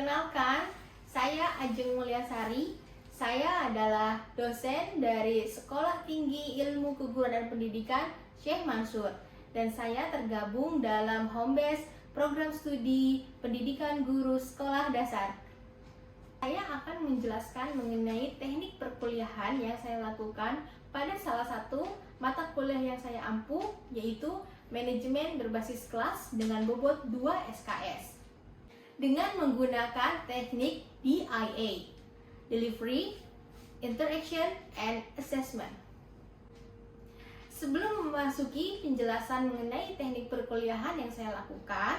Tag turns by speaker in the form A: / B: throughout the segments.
A: Perkenalkan, saya Ajeng Mulyasari. Saya adalah dosen dari Sekolah Tinggi Ilmu Keguruan dan Pendidikan Syekh Mansur. Dan saya tergabung dalam Homebase Program Studi Pendidikan Guru Sekolah Dasar. Saya akan menjelaskan mengenai teknik perkuliahan yang saya lakukan pada salah satu mata kuliah yang saya ampuh, yaitu Manajemen Berbasis Kelas dengan bobot 2 SKS. Dengan menggunakan teknik DIA, Delivery, Interaction, and Assessment. Sebelum memasuki penjelasan mengenai teknik perkuliahan yang saya lakukan,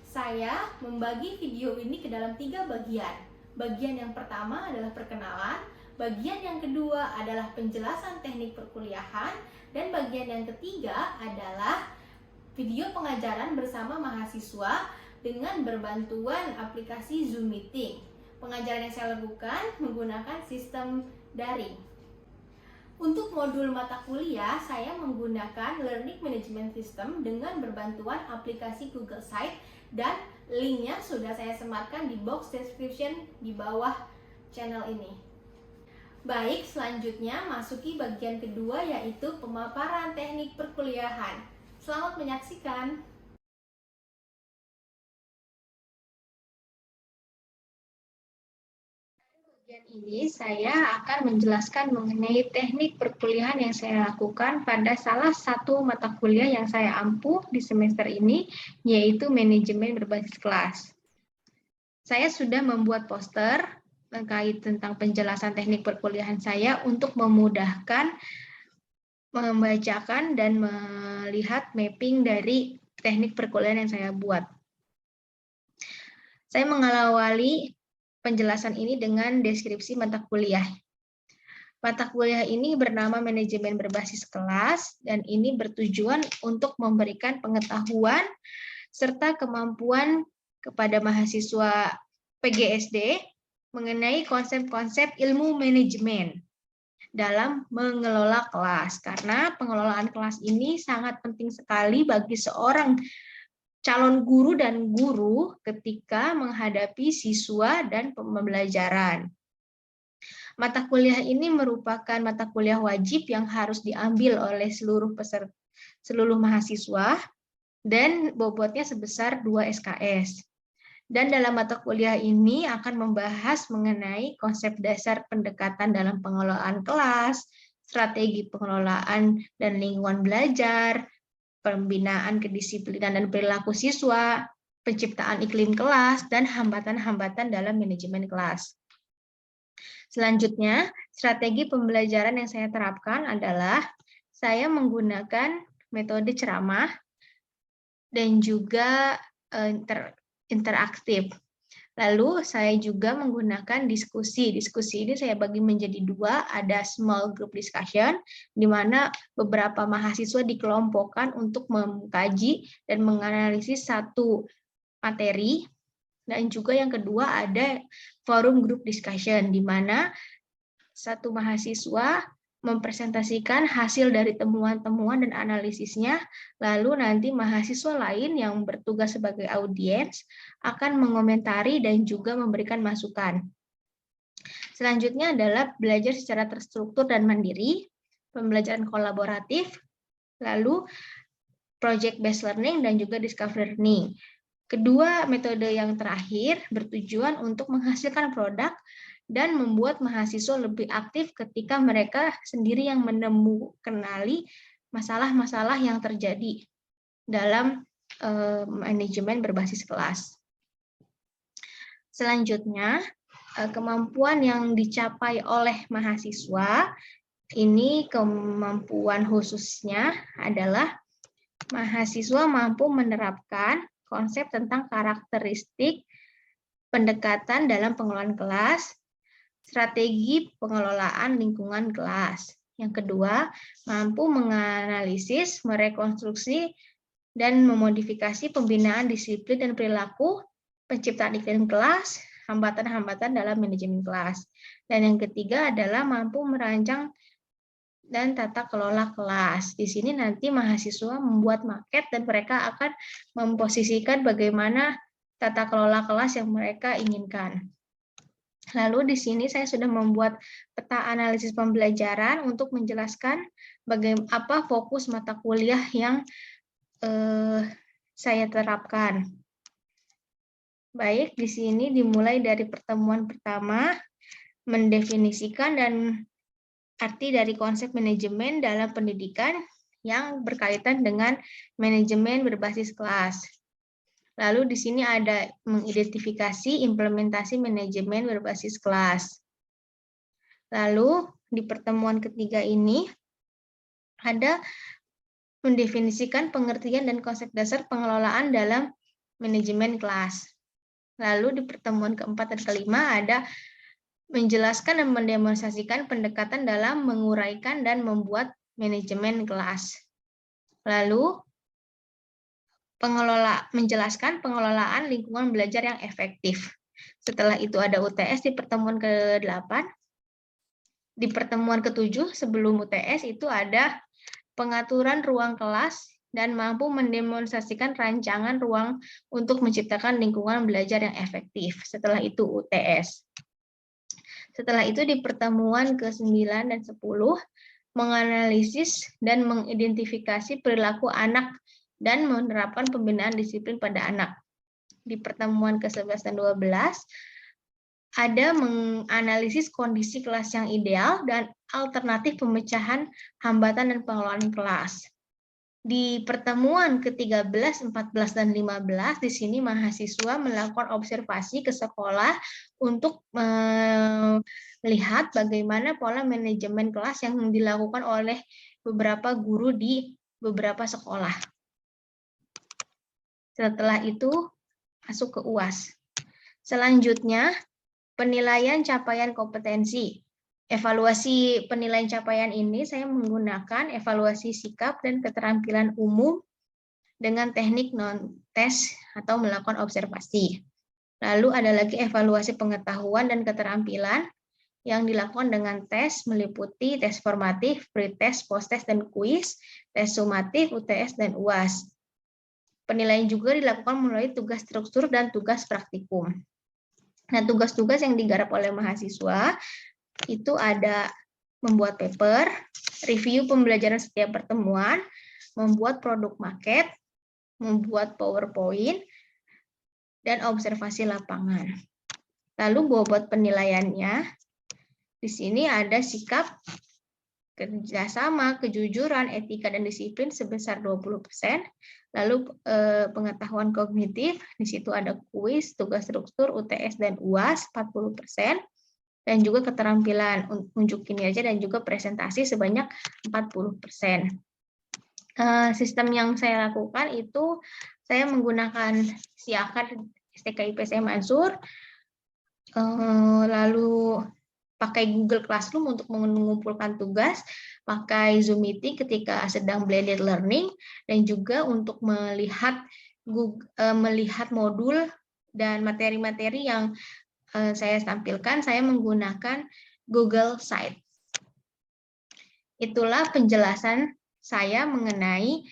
A: saya membagi video ini ke dalam 3 bagian. Bagian yang pertama adalah perkenalan, bagian yang kedua adalah penjelasan teknik perkuliahan, dan bagian yang ketiga adalah video pengajaran bersama mahasiswa dengan berbantuan aplikasi Zoom Meeting. Pengajaran yang saya lakukan menggunakan sistem daring. Untuk modul mata kuliah, saya menggunakan Learning Management System dengan berbantuan aplikasi Google Site, dan linknya sudah saya sematkan di box description di bawah channel ini. Baik, selanjutnya masuki bagian kedua, yaitu pemaparan teknik perkuliahan. Selamat menyaksikan. Bagian ini saya akan menjelaskan mengenai teknik perkuliahan yang saya lakukan pada salah satu mata kuliah yang saya ampuh di semester ini, yaitu Manajemen Berbasis Kelas. Saya sudah membuat poster terkait tentang penjelasan teknik perkuliahan saya untuk memudahkan membacakan dan melihat mapping dari teknik perkuliahan yang saya buat. Saya mengawali penjelasan ini dengan deskripsi mata kuliah. Mata kuliah ini bernama Manajemen Berbasis Kelas, dan ini bertujuan untuk memberikan pengetahuan serta kemampuan kepada mahasiswa PGSD mengenai konsep-konsep ilmu manajemen dalam mengelola kelas. Karena pengelolaan kelas ini sangat penting sekali bagi seorang calon guru dan guru ketika menghadapi siswa dan pembelajaran. Mata kuliah ini merupakan mata kuliah wajib yang harus diambil oleh seluruh mahasiswa dan bobotnya sebesar 2 SKS. Dan dalam mata kuliah ini akan membahas mengenai konsep dasar pendekatan dalam pengelolaan kelas, strategi pengelolaan dan lingkungan belajar, pembinaan kedisiplinan dan perilaku siswa, penciptaan iklim kelas, dan hambatan-hambatan dalam manajemen kelas. Selanjutnya, strategi pembelajaran yang saya terapkan adalah saya menggunakan metode ceramah dan juga interaktif. Lalu saya juga menggunakan diskusi. Diskusi ini saya bagi menjadi 2, ada small group discussion, di mana beberapa mahasiswa dikelompokkan untuk mengkaji dan menganalisis satu materi, dan juga yang kedua ada forum group discussion, di mana satu mahasiswa mempresentasikan hasil dari temuan-temuan dan analisisnya, lalu nanti mahasiswa lain yang bertugas sebagai audiens akan mengomentari dan juga memberikan masukan. Selanjutnya adalah belajar secara terstruktur dan mandiri, pembelajaran kolaboratif, lalu project based learning, dan juga discovery learning. Kedua metode yang terakhir bertujuan untuk menghasilkan produk dan membuat mahasiswa lebih aktif ketika mereka sendiri yang kenali masalah-masalah yang terjadi dalam manajemen berbasis kelas. Selanjutnya, kemampuan yang dicapai oleh mahasiswa, ini kemampuan khususnya adalah mahasiswa mampu menerapkan konsep tentang karakteristik pendekatan dalam pengelolaan kelas, strategi pengelolaan lingkungan kelas. Yang kedua, mampu menganalisis, merekonstruksi, dan memodifikasi pembinaan disiplin dan perilaku, penciptaan iklim kelas, hambatan-hambatan dalam manajemen kelas. Dan yang ketiga adalah mampu merancang dan tata kelola kelas. Di sini nanti mahasiswa membuat maket dan mereka akan memposisikan bagaimana tata kelola kelas yang mereka inginkan. Lalu di sini saya sudah membuat peta analisis pembelajaran untuk menjelaskan bagaimana apa fokus mata kuliah yang saya terapkan. Baik, di sini dimulai dari pertemuan pertama, mendefinisikan dan arti dari konsep manajemen dalam pendidikan yang berkaitan dengan manajemen berbasis kelas. Lalu di sini ada mengidentifikasi implementasi manajemen berbasis kelas. Lalu di pertemuan ketiga ini ada mendefinisikan pengertian dan konsep dasar pengelolaan dalam manajemen kelas. Lalu di pertemuan keempat dan kelima ada menjelaskan dan mendemonstrasikan pendekatan dalam menguraikan dan membuat manajemen kelas. Lalu menjelaskan pengelolaan lingkungan belajar yang efektif. Setelah itu ada UTS di pertemuan ke-8. Di pertemuan ke-7 sebelum UTS itu ada pengaturan ruang kelas dan mampu mendemonstrasikan rancangan ruang untuk menciptakan lingkungan belajar yang efektif. Setelah itu UTS. Setelah itu di pertemuan ke-9 dan 10 menganalisis dan mengidentifikasi perilaku anak dan menerapkan pembinaan disiplin pada anak. Di pertemuan ke-11 dan 12 ada menganalisis kondisi kelas yang ideal dan alternatif pemecahan hambatan dan pengelolaan kelas. Di pertemuan ke-13, 14, dan 15, di sini mahasiswa melakukan observasi ke sekolah untuk melihat bagaimana pola manajemen kelas yang dilakukan oleh beberapa guru di beberapa sekolah. Setelah itu, masuk ke UAS. Selanjutnya, penilaian capaian kompetensi. Evaluasi penilaian capaian ini saya menggunakan evaluasi sikap dan keterampilan umum dengan teknik non-tes atau melakukan observasi. Lalu ada lagi evaluasi pengetahuan dan keterampilan yang dilakukan dengan tes meliputi tes formatif, pre-tes, post-tes, dan kuis, tes sumatif, UTS, dan UAS. Penilaian juga dilakukan melalui tugas struktur dan tugas praktikum. Nah, tugas-tugas yang digarap oleh mahasiswa itu ada membuat paper, review pembelajaran setiap pertemuan, membuat produk market, membuat PowerPoint, dan observasi lapangan. Lalu bobot penilaiannya, di sini ada sikap, kerjasama, kejujuran, etika, dan disiplin sebesar 20%. Lalu pengetahuan kognitif, di situ ada kuis, tugas struktur, UTS, dan UAS 40%. Dan juga keterampilan unjuk kinerja dan juga presentasi sebanyak 40%. Sistem yang saya lakukan itu saya menggunakan Siakar STKIPSM Mansur, lalu pakai Google Classroom untuk mengumpulkan tugas, pakai Zoom Meeting ketika sedang blended learning, dan juga untuk melihat modul dan materi-materi yang saya tampilkan, saya menggunakan Google Site. Itulah penjelasan saya mengenai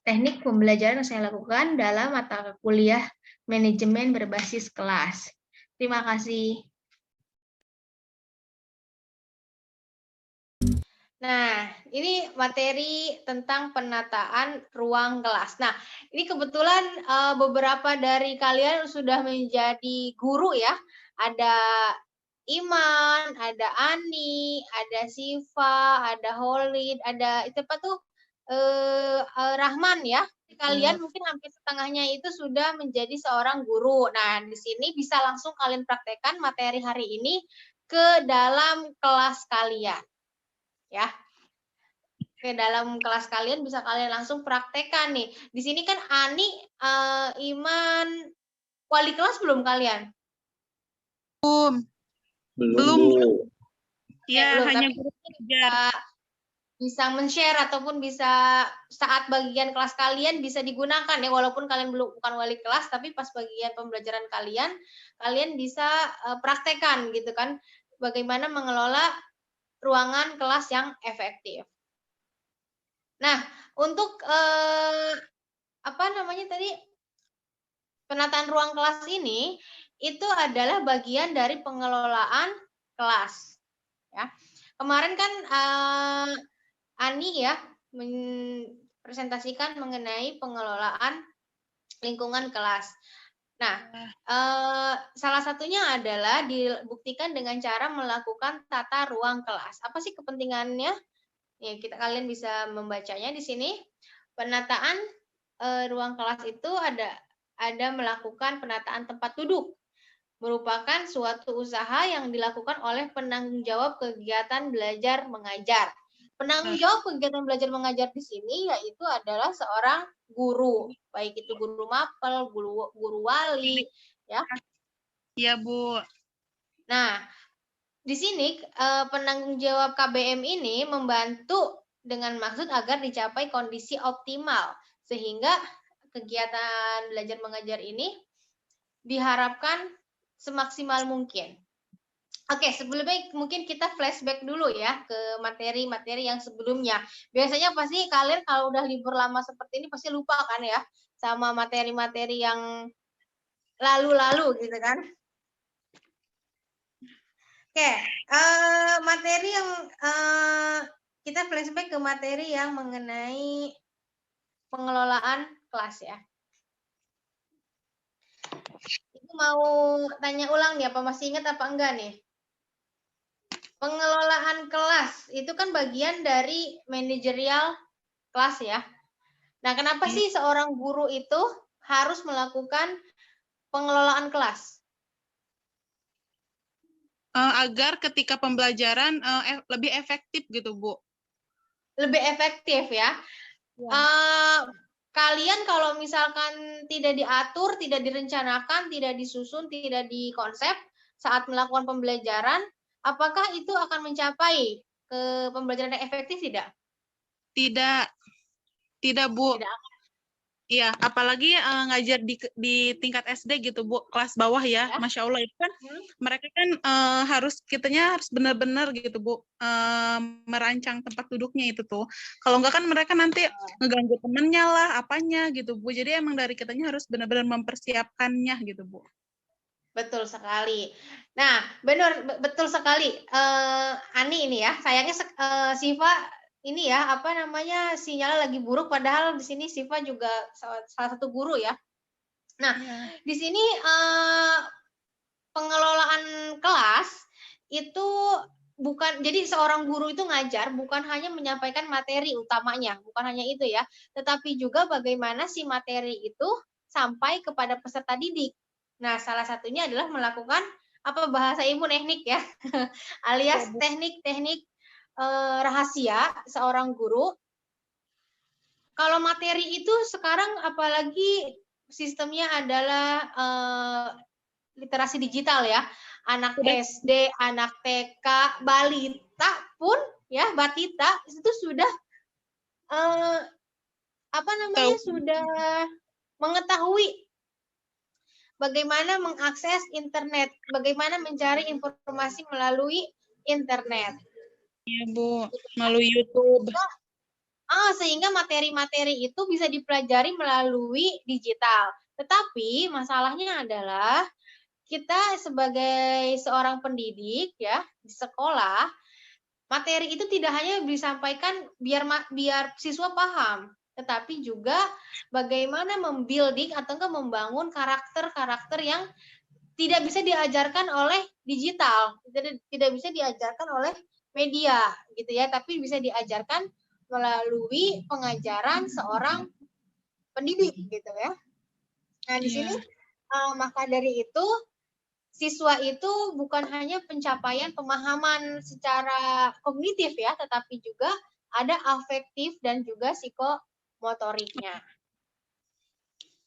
A: teknik pembelajaran yang saya lakukan dalam mata kuliah manajemen berbasis kelas. Terima kasih. Nah, ini materi tentang penataan ruang kelas. Nah, ini kebetulan beberapa dari kalian sudah menjadi guru ya. Ada Iman, ada Ani, ada Siva, ada Holid, ada itu apa tuh Rahman ya. Kalian mungkin hampir setengahnya itu sudah menjadi seorang guru. Nah, di sini bisa langsung kalian praktekkan materi hari ini ke dalam kelas kalian. Ya, ke dalam kelas kalian bisa kalian langsung praktekkan nih. Di sini kan Ani, Iman, wali kelas belum kalian?
B: Belum.
C: Ya,
A: belum,
C: hanya
A: tapi
C: guru belajar.
A: Bisa men-share ataupun bisa saat bagian kelas kalian bisa digunakan ya, walaupun kalian bukan wali kelas, tapi pas bagian pembelajaran kalian bisa praktekkan gitu kan, bagaimana mengelola ruangan kelas yang efektif. Nah, untuk apa namanya tadi, penataan ruang kelas ini itu adalah bagian dari pengelolaan kelas. Ya. Kemarin kan Ani ya presentasikan mengenai pengelolaan lingkungan kelas. Nah, salah satunya adalah dibuktikan dengan cara melakukan tata ruang kelas. Apa sih kepentingannya? Ya, kalian bisa membacanya di sini. Penataan ruang kelas itu ada melakukan penataan tempat duduk, merupakan suatu usaha yang dilakukan oleh penanggung jawab kegiatan belajar mengajar. Penanggung jawab kegiatan belajar mengajar di sini yaitu adalah seorang guru, baik itu guru mapel, guru wali, ya.
C: Iya, Bu.
A: Nah, di sini penanggung jawab KBM ini membantu dengan maksud agar dicapai kondisi optimal sehingga kegiatan belajar mengajar ini diharapkan semaksimal mungkin. Oke, sebelumnya mungkin kita flashback dulu ya ke materi-materi yang sebelumnya. Biasanya pasti kalian kalau udah libur lama seperti ini pasti lupa kan ya sama materi-materi yang lalu-lalu gitu kan. Oke, materi yang kita flashback ke materi yang mengenai pengelolaan kelas ya. Itu mau tanya ulang nih, apa masih ingat apa enggak nih? Pengelolaan kelas itu kan bagian dari manajerial kelas ya. Nah, kenapa sih seorang guru itu harus melakukan pengelolaan kelas?
C: Agar ketika pembelajaran lebih efektif gitu, Bu.
A: Lebih efektif ya. Kalian kalau misalkan tidak diatur, tidak direncanakan, tidak disusun, tidak dikonsep saat melakukan pembelajaran, apakah itu akan mencapai ke pembelajaran yang efektif tidak?
C: Tidak, Bu.
A: Tidak.
C: Iya, apalagi ngajar di tingkat SD gitu, Bu, kelas bawah ya. Masya Allah itu kan mereka kan kitanya harus benar-benar gitu, Bu, merancang tempat duduknya itu tuh. Kalau enggak kan mereka nanti ngeganggu temennya lah, apanya gitu, Bu. Jadi emang dari kitanya harus benar-benar mempersiapkannya gitu, Bu.
A: Betul sekali. Nah, betul sekali. Ani ini ya, sayangnya Siva ini ya, apa namanya, sinyal lagi buruk padahal di sini Siva juga salah satu guru ya. Nah, di sini pengelolaan kelas itu bukan, jadi seorang guru itu ngajar bukan hanya menyampaikan materi utamanya, bukan hanya itu ya, tetapi juga bagaimana si materi itu sampai kepada peserta didik. Nah, salah satunya adalah melakukan apa bahasa ibu teknik ya, alias teknik-teknik rahasia seorang guru. Kalau materi itu sekarang apalagi sistemnya adalah literasi digital ya. Anak SD, anak TK, balita pun ya, batita itu sudah sudah mengetahui bagaimana mengakses internet, bagaimana mencari informasi melalui internet.
C: Iya, Bu, melalui YouTube.
A: Sehingga materi-materi itu bisa dipelajari melalui digital. Tetapi masalahnya adalah kita sebagai seorang pendidik ya di sekolah, materi itu tidak hanya disampaikan biar siswa paham, tetapi juga bagaimana membuilding atau membangun karakter-karakter yang tidak bisa diajarkan oleh digital, tidak bisa diajarkan oleh media gitu ya, tapi bisa diajarkan melalui pengajaran seorang pendidik gitu ya. Nah, di sini maka dari itu siswa itu bukan hanya pencapaian pemahaman secara kognitif ya, tetapi juga ada afektif dan juga psikomotoriknya.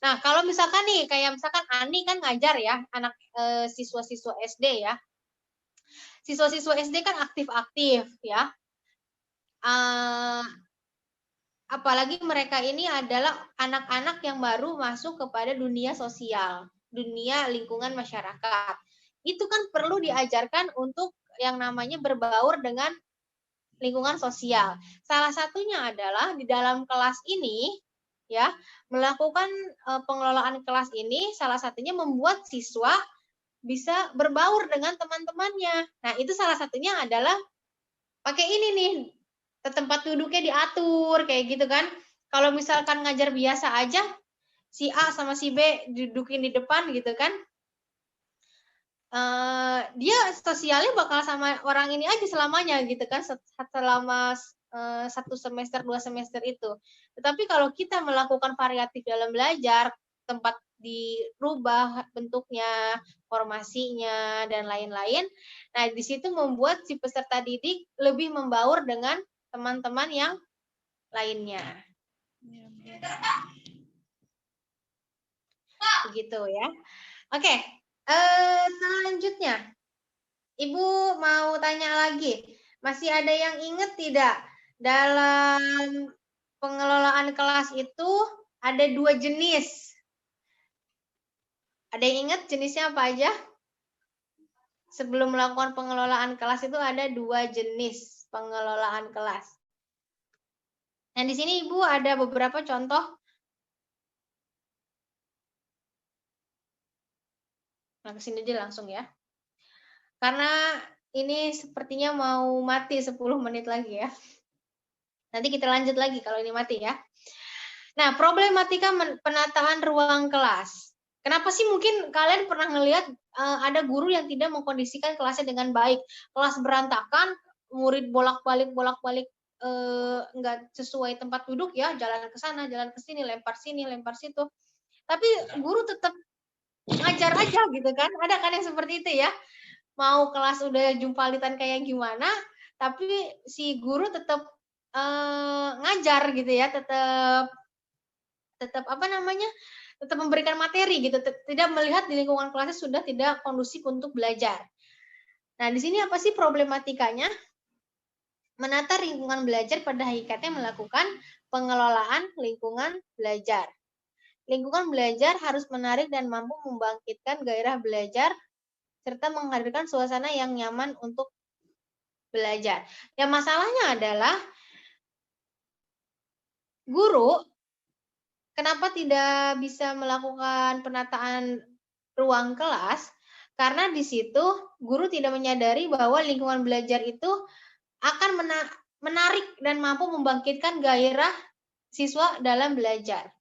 A: Nah, kalau misalkan nih, kayak misalkan Ani kan ngajar ya, anak siswa-siswa SD ya. Siswa-siswa SD kan aktif-aktif ya. Apalagi mereka ini adalah anak-anak yang baru masuk kepada dunia sosial, dunia lingkungan masyarakat. Itu kan perlu diajarkan untuk yang namanya berbaur dengan lingkungan sosial. Salah satunya adalah di dalam kelas ini ya. Melakukan pengelolaan kelas ini salah satunya membuat siswa bisa berbaur dengan teman-temannya. Nah, itu salah satunya adalah pakai ini nih, tempat duduknya diatur kayak gitu kan. Kalau misalkan ngajar biasa aja, si A sama si B dudukin di depan gitu kan, dia sosialnya bakal sama orang ini aja selamanya gitu kan, selama 1 semester 2 semester itu. Tetapi kalau kita melakukan variatif dalam belajar, tempat dirubah bentuknya, formasinya dan lain-lain. Nah, di situ membuat si peserta didik lebih membaur dengan teman-teman yang lainnya. Begitu ya. Oke, selanjutnya Ibu mau tanya lagi, masih ada yang ingat tidak dalam pengelolaan kelas itu ada 2 jenis? Ada yang ingat jenisnya apa aja? Sebelum melakukan pengelolaan kelas itu ada 2 jenis pengelolaan kelas. Nah, di sini Ibu ada beberapa contoh. Nah, ke sini aja langsung ya. Karena ini sepertinya mau mati 10 menit lagi ya. Nanti kita lanjut lagi kalau ini mati ya. Nah, problematika penataan ruang kelas. Kenapa sih mungkin kalian pernah ngelihat ada guru yang tidak mengkondisikan kelasnya dengan baik. Kelas berantakan, murid bolak-balik nggak sesuai tempat duduk ya, jalan ke sana, jalan ke sini, lempar situ. Tapi guru tetap ngajar aja gitu kan. Ada kan yang seperti itu ya. Mau kelas udah jumpalitan kayak gimana, tapi si guru tetap ngajar gitu ya, tetap apa namanya, tetap memberikan materi gitu, tidak melihat di lingkungan kelasnya sudah tidak kondusif untuk belajar. Nah, di sini apa sih problematikanya? Menata lingkungan belajar pada hakikatnya melakukan pengelolaan lingkungan belajar. Lingkungan belajar harus menarik dan mampu membangkitkan gairah belajar serta menghadirkan suasana yang nyaman untuk belajar. Yang masalahnya adalah guru kenapa tidak bisa melakukan penataan ruang kelas? Karena di situ guru tidak menyadari bahwa lingkungan belajar itu akan menarik dan mampu membangkitkan gairah siswa dalam belajar.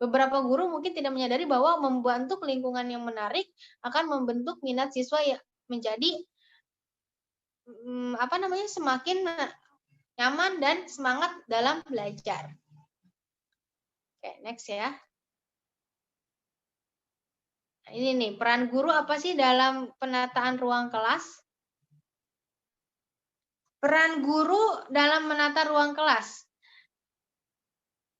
A: Beberapa guru mungkin tidak menyadari bahwa membentuk lingkungan yang menarik akan membentuk minat siswa yang menjadi semakin nyaman dan semangat dalam belajar. Oke, next ya. Nah, ini nih, peran guru apa sih dalam penataan ruang kelas? Peran guru dalam menata ruang kelas.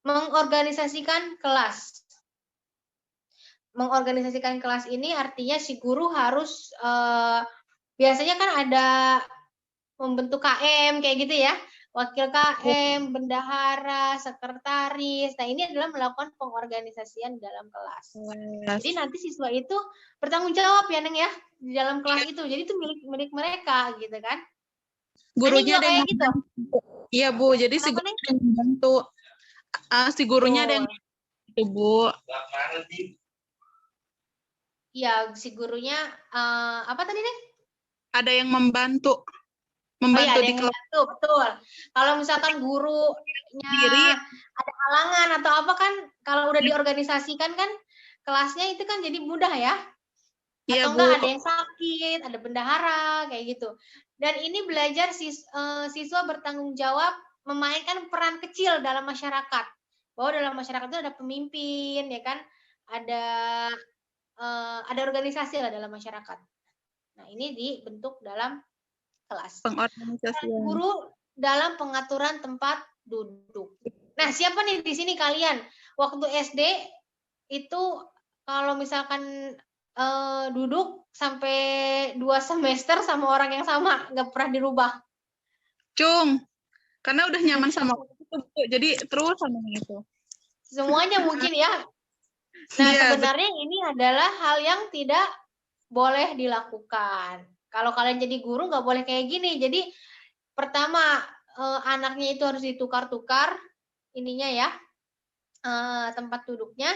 A: Mengorganisasikan kelas. Mengorganisasikan kelas ini artinya si guru harus, biasanya kan ada membentuk KM kayak gitu ya. Wakil KM, bendahara, sekretaris. Nah, ini adalah melakukan pengorganisasian dalam kelas. Jadi nanti siswa itu bertanggung jawab ya, Neng ya, di dalam kelas itu. Jadi itu milik mereka gitu kan.
C: Gurunya ada yang
A: kayak gitu.
C: Iya, Bu. Jadi si gurunya yang membantu. Si gurunya ada yang itu, Bu.
A: Iya, si gurunya apa tadi, Neng?
C: Ada yang membantu.
A: Ada yang membantu, betul. Kalau misalkan gurunya ada halangan atau apa kan, kalau udah diorganisasikan kan kelasnya itu kan jadi mudah ya. Atau enggak ada yang sakit, ada bendahara kayak gitu. Dan ini belajar siswa bertanggung jawab memainkan peran kecil dalam masyarakat. Bahwa dalam masyarakat itu ada pemimpin ya kan, ada organisasi lah dalam masyarakat. Nah, ini dibentuk dalam kelas. Guru dalam pengaturan tempat duduk. Nah, siapa nih di sini kalian? Waktu SD itu kalau misalkan duduk sampai 2 semester sama orang yang sama, nggak pernah dirubah.
C: Cung, karena udah nyaman sama itu, jadi terus sama itu.
A: Semuanya mungkin ya. Nah, sebenarnya ini adalah hal yang tidak boleh dilakukan. Kalau kalian jadi guru nggak boleh kayak gini. Jadi pertama anaknya itu harus ditukar-tukar ininya ya, tempat duduknya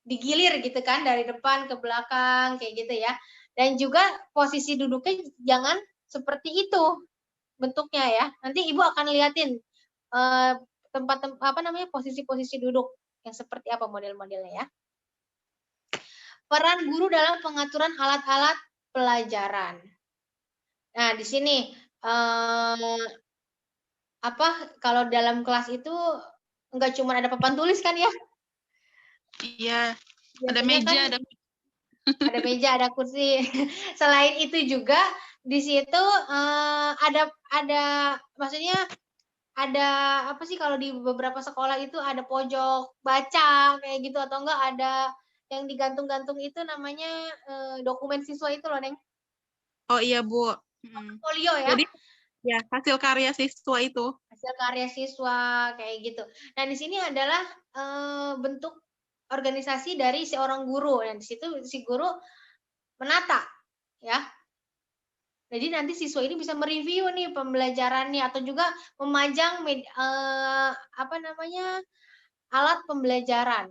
A: digilir gitu kan, dari depan ke belakang kayak gitu ya. Dan juga posisi duduknya jangan seperti itu bentuknya ya. Nanti Ibu akan liatin posisi-posisi duduk yang seperti apa model-modelnya ya. Peran guru dalam pengaturan alat-alat pelajaran. Nah, di sini kalau dalam kelas itu enggak cuma ada papan tulis kan ya?
C: Iya. Ada
A: Biasanya
C: meja,
A: kan ada meja, ada kursi. Selain itu juga di situ maksudnya ada apa sih, kalau di beberapa sekolah itu ada pojok baca kayak gitu, atau enggak ada yang digantung-gantung itu namanya dokumen siswa itu loh, Neng.
C: Oh iya, Bu.
A: Portfolio ya.
C: Jadi ya, hasil karya siswa itu.
A: Hasil karya siswa kayak gitu. Nah, di sini adalah bentuk organisasi dari seorang guru. Dan di situ si guru menata ya. Jadi nanti siswa ini bisa mereview nih pembelajarannya, atau juga memajang alat pembelajaran.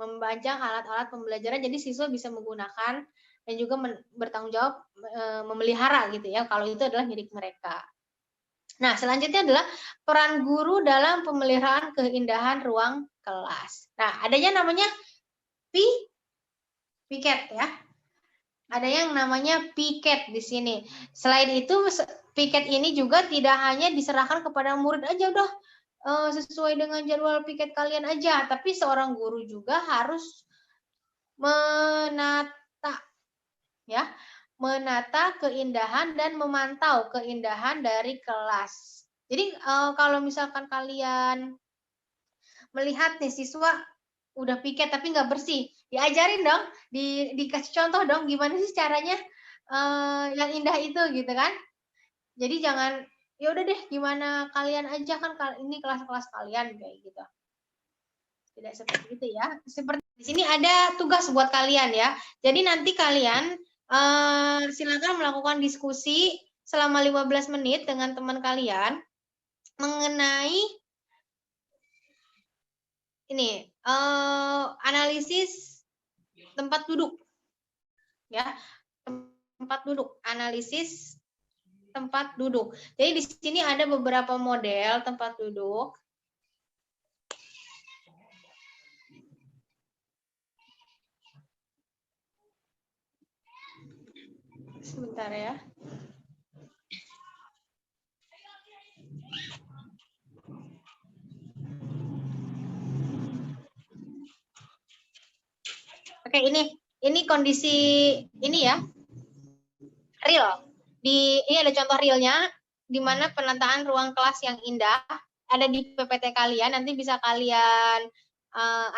A: Memajang alat-alat pembelajaran, jadi siswa bisa menggunakan dan juga bertanggung jawab memelihara gitu ya, kalau itu adalah milik mereka. Nah, selanjutnya adalah peran guru dalam pemeliharaan keindahan ruang kelas. Nah, adanya namanya piket ya. Ada yang namanya piket di sini. Selain itu, piket ini juga tidak hanya diserahkan kepada murid aja, udah sesuai dengan jadwal piket kalian aja, tapi seorang guru juga harus menata ya, menata keindahan dan memantau keindahan dari kelas. Jadi kalau misalkan kalian melihat nih siswa udah piket tapi nggak bersih, diajarin dong, dikasih contoh dong gimana sih caranya yang indah itu gitu kan. Jadi jangan ya udah deh gimana kalian aja, kan ini kelas-kelas kalian kayak gitu. Tidak seperti itu ya. Seperti di sini ada tugas buat kalian ya. Jadi nanti kalian silakan melakukan diskusi selama 15 menit dengan teman kalian mengenai ini analisis tempat duduk ya, tempat duduk, analisis tempat duduk. Jadi di sini ada beberapa model tempat duduk. Sebentar ya. Oke, ini kondisi ini ya, real. Ini ada contoh realnya, di mana penataan ruang kelas yang indah ada di PPT kalian. Nanti bisa kalian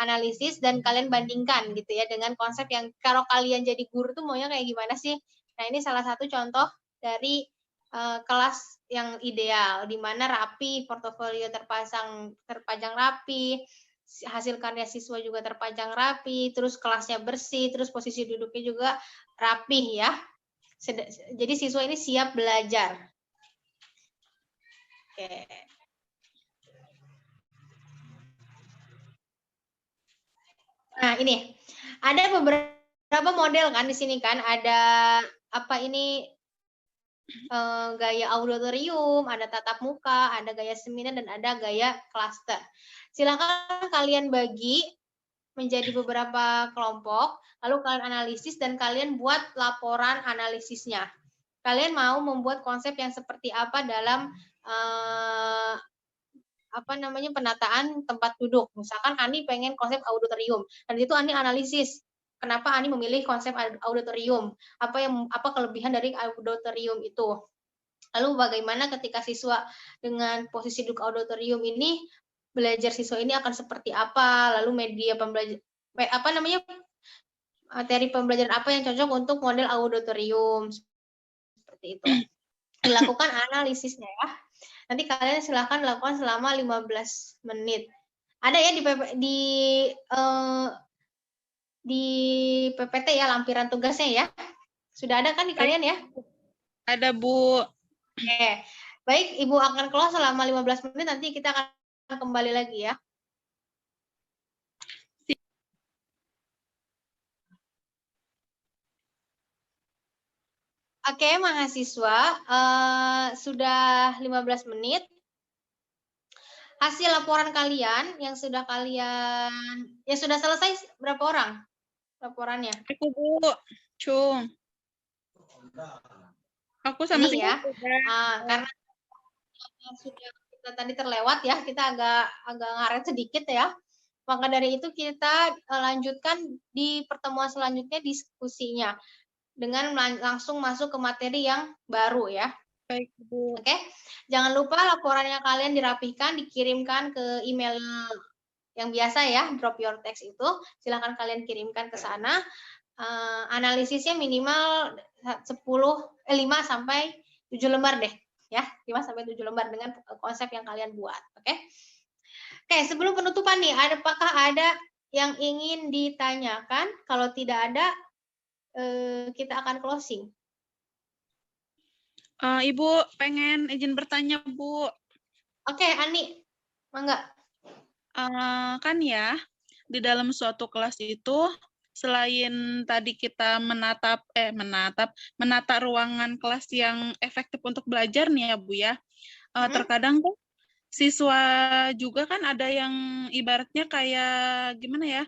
A: analisis dan kalian bandingkan gitu ya dengan konsep yang kalau kalian jadi guru tuh maunya kayak gimana sih. Nah, ini salah satu contoh dari kelas yang ideal, di mana rapi, portofolio terpajang rapi, hasil karya siswa juga terpajang rapi, terus kelasnya bersih, terus posisi duduknya juga rapi ya. Jadi siswa ini siap belajar. Oke. Nah, ini ada beberapa model kan di sini kan, ada apa ini gaya auditorium, ada tatap muka, ada gaya seminar, dan ada gaya klaster. Silakan kalian bagi menjadi beberapa kelompok, lalu kalian analisis dan kalian buat laporan analisisnya. Kalian mau membuat konsep yang seperti apa dalam penataan tempat duduk. Misalkan Ani pengen konsep auditorium, dan itu Ani analisis. Kenapa Ani memilih konsep auditorium? Apa kelebihan dari auditorium itu? Lalu bagaimana ketika siswa dengan posisi duduk auditorium ini, belajar siswa ini akan seperti apa? Lalu media pembelajaran materi pembelajaran apa yang cocok untuk model auditorium? Seperti itu. Dilakukan analisisnya ya. Nanti kalian silahkan lakukan selama 15 menit. Ada ya di PPT ya lampiran tugasnya ya. Sudah ada kan di kalian ya?
C: Ada, Bu.
A: Oke. Baik, Ibu akan close selama 15 menit, nanti kita akan kembali lagi ya. Oke, mahasiswa, sudah 15 menit. Hasil laporan kalian yang sudah selesai berapa orang laporannya?
C: Aku Bu, Cung. Aku sama
A: Ini
C: si
A: ya,
C: udah.
A: karena sudah kita tadi terlewat ya, kita agak ngaret sedikit ya. Maka dari itu kita lanjutkan di pertemuan selanjutnya diskusinya dengan langsung masuk ke materi yang baru ya.
C: Baik, Bu.
A: Oke, jangan lupa laporannya kalian dirapihkan, dikirimkan ke email yang biasa ya, drop your text itu. Silahkan kalian kirimkan ke sana. Analisisnya minimal 5 sampai 7 lembar deh ya, 5 sampai 7 lembar dengan konsep yang kalian buat. Oke. Oke, sebelum penutupan nih, apakah ada yang ingin ditanyakan? Kalau tidak ada, kita akan closing.
C: Ibu pengen izin bertanya, Bu.
A: Oke, Ani, mangga.
C: Kan ya, di dalam suatu kelas itu, selain tadi kita menata ruangan kelas yang efektif untuk belajar nih ya, Bu ya. Terkadang tuh siswa juga kan ada yang ibaratnya kayak gimana ya?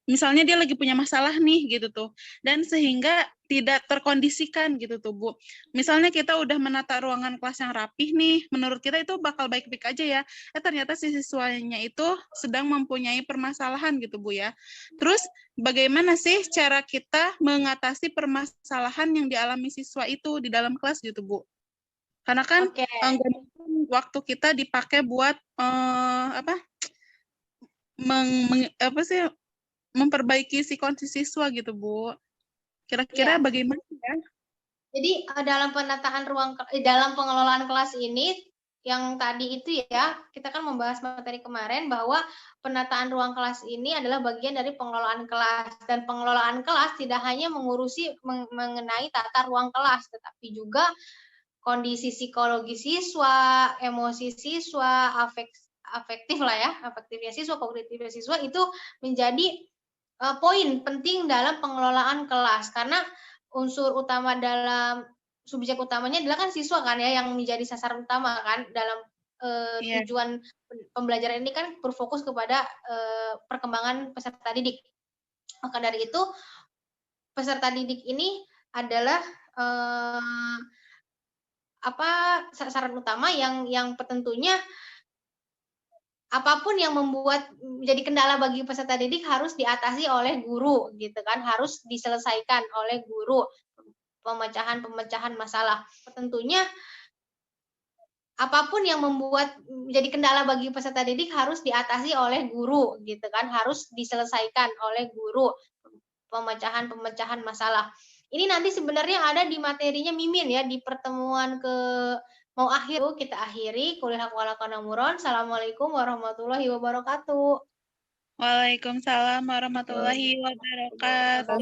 C: Misalnya dia lagi punya masalah nih gitu tuh, dan sehingga tidak terkondisikan gitu tuh Bu. Misalnya kita udah menata ruangan kelas yang rapih nih, menurut kita itu bakal baik-baik aja ya. Ternyata si siswanya itu sedang mempunyai permasalahan gitu Bu ya. Terus bagaimana sih cara kita mengatasi permasalahan yang dialami siswa itu di dalam kelas gitu Bu? Karena kan nggak mungkin waktu kita dipakai buat memperbaiki si kondisi siswa gitu, Bu. Kira-kira
A: Ya.
C: bagaimana ya?
A: Jadi dalam dalam pengelolaan kelas ini yang tadi itu ya, kita kan membahas materi kemarin bahwa penataan ruang kelas ini adalah bagian dari pengelolaan kelas, dan pengelolaan kelas tidak hanya mengurusi mengenai tata ruang kelas, tetapi juga kondisi psikologi siswa, emosi siswa, afektif lah ya, afektifnya siswa, kognitifnya siswa itu menjadi poin penting dalam pengelolaan kelas, karena unsur utama dalam subjek utamanya adalah kan siswa kan ya, yang menjadi sasaran utama kan dalam tujuan pembelajaran ini kan berfokus kepada perkembangan peserta didik. Maka dari itu peserta didik ini adalah sasaran utama yang tentunya apapun yang membuat menjadi kendala bagi peserta didik harus diatasi oleh guru gitu kan, harus diselesaikan oleh guru, pemecahan masalah. Tentunya apapun yang membuat menjadi kendala bagi peserta didik harus diatasi oleh guru gitu kan, harus diselesaikan oleh guru, pemecahan masalah. Ini nanti sebenarnya ada di materinya Mimin ya, di pertemuan mau kita akhiri. Assalamualaikum warahmatullahi wabarakatuh.
C: Waalaikumsalam warahmatullahi wabarakatuh.